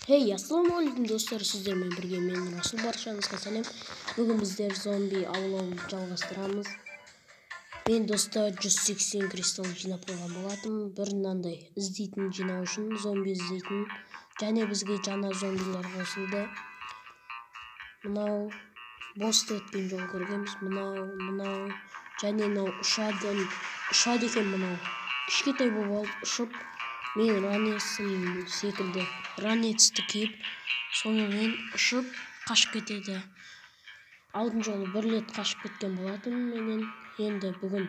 Hey, assalomu dostlar, sizlerмен birге мен Расул, баршаңызға сәлем. Бүгін біздер зомби аулауды жалғастырамыз. Мен достар 180 кристалл жинап қойған болатым. Bir мынандай іздейтін жинау үшін, зомби іздейтін. Және бізге жаңа зомбилер қосылды. Мынау босты өткен жол көргенбіз. Мынау және мынау ұшады екен. Мынау кішкентай болып ұшып, мен ранецім секілді ранецті киіп, сонымен ұшып қашып кетеді. Алдын жолы бір рет қашып кеткен болатын менен. Енді бүгін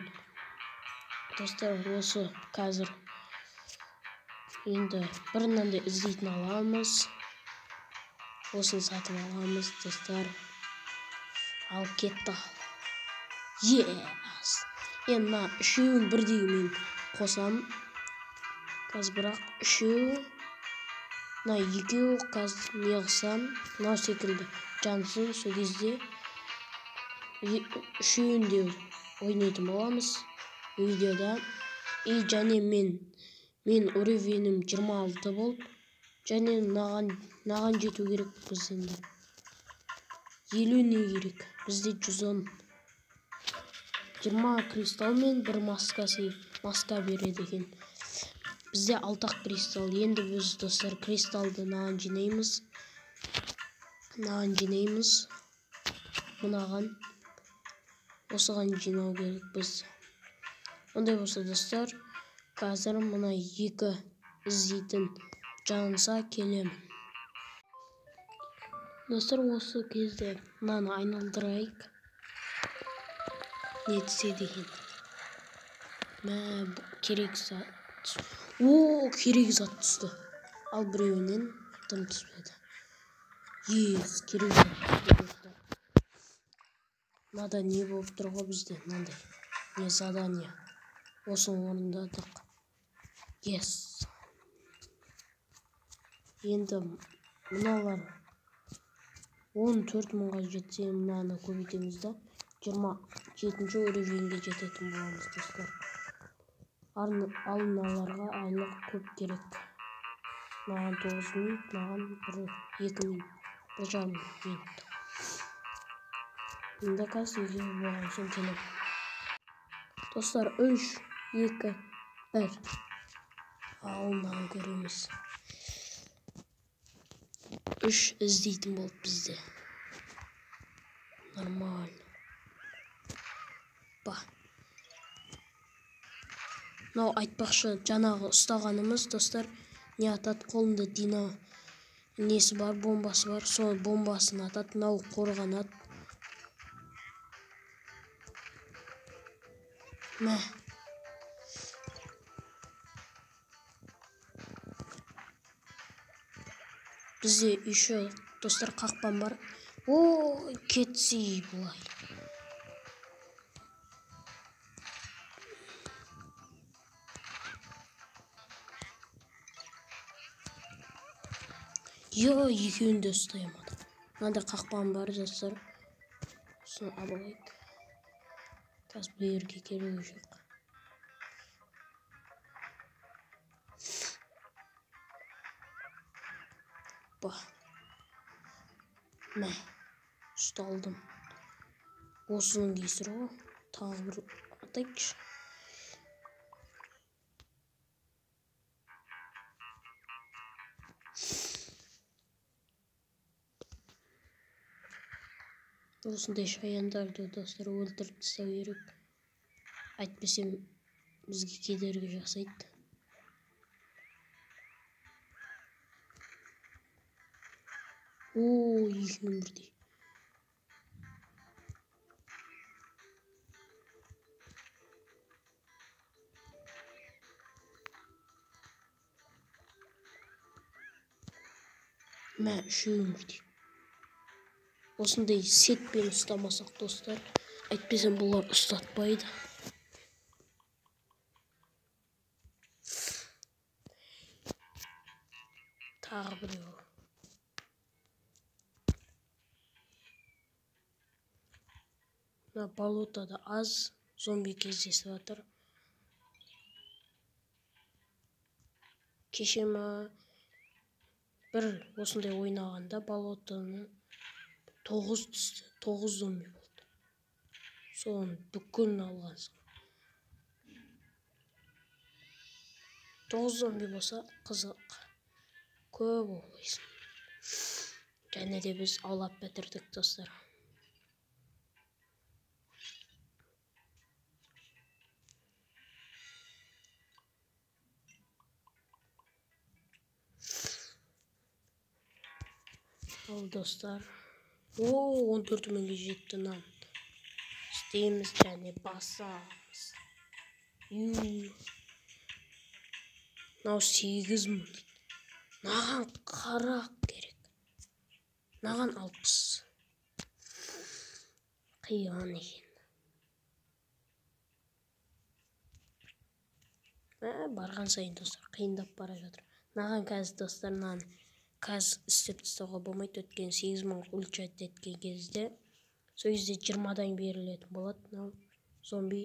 достар осы қазір енді бір мынандай іздейтін аламыз. Осыны сатып аламыз достар. Ал кетті. Yes! Енді мына үшеуін бірдей мен қосам. Қазір бірақ үшеу, мына екеу қазір не қылсам, мынау секілді жансын, сол кезде үшеуін де ойнайтын боламыз видеода. И және мен уровенім 26 болды. Және маған жету керек біз енді. 50 не керек? Бізде 110. 20 кристалл мен бір маска береді екен. Бізде 6 кристалл. Енді біз достар кристалды мынаған жинаймыз. Мынаған осыған жинау керек біз. Ондай болса достар, қазір мына екі іздейтін жанса келем. Достар, осы кезде мынаны айналдырайық. Не етсе деген. Керек зат. Керек зат түсті. Ал біреуінен тым түспеді. Керек зат түсті. Мынада не болып тұр ғой бізде? Мынандай. Не задание. Осыны орындадық. Енді мыналар 14 мыңға жетсе, мынаны көбейтеміз да 27 уровенге жететін боламыз достар. Ал мыналарға айлық көп керек. Маған 9 минут, маған 2 минут, 1,5 минут. Енді қазір болған соң келем. Достар, 3, 2, 1. Мынаны көреміз. 3 іздейтін болды бізде. Нормально. Мынау айтпақшы, жаңағы ұстағанымыз достар, не атады, қолында дино несі бар, бомбасы бар, сол бомбасын атады, мынау қорғанады. Бізде еще достар қақпан бар. Кетсей бұлай. Екеуін де ұстаймады. Мынада қақпан бар достар. Соны алайық. Қазір бұл жерге керегі жоқ. Ұсталдым. Осының кесірі ғой. Тағы бір атайықшы. Осындай шаяндарды достар өлтіріп тастау керек. Айтпасам бізге кедергі жасайды. Екеуін бірдей. Үшеуін бірдей. Осындай сетпен ұстамасақ достар, айтпасам бұлар ұстатпайды. Тағы біреу. Мына болотада аз зомби кездесіп жатыр. Кеше ма бір осындай ойнағанда болотоны 9 түсті. 9 зомби болды. Соны бүкілін алғансың. 9 зомби болса қызық. Көп ойлайсың. Және де біз аулап бітірдік достар. Ал достар. 14.000-ге жетті нан. İsteyimiz және басамыз. Нау 8.000. Наған 40 керек. Наған 60. Қиған екен. Барған сайын достар қиындап бара жатыр. Наған қазір достар қазір істеп тастауға болмайды. Өткен 8.000 ульчат еткен кезде сол кезде 20-дан берілетін болады. Зомби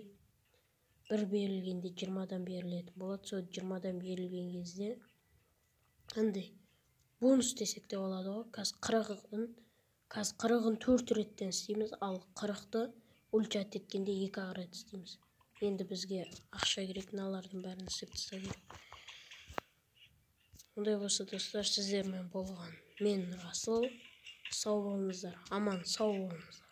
бір берілгенде 20-дан берілетін болады. Сол 20-дан берілген кезде қандай бонус десек те болады ғой. Қазір 40-ын 4 реттен істейміз, ал 40-ты ульчат еткенде 2 рет істейміз. Енді бізге ақша керек, мыналардың бәрін істеп тастау керек. Ондай болса достар, сіздермен болған мен Расыл. Сау болыңыздар, аман сау болыңыздар.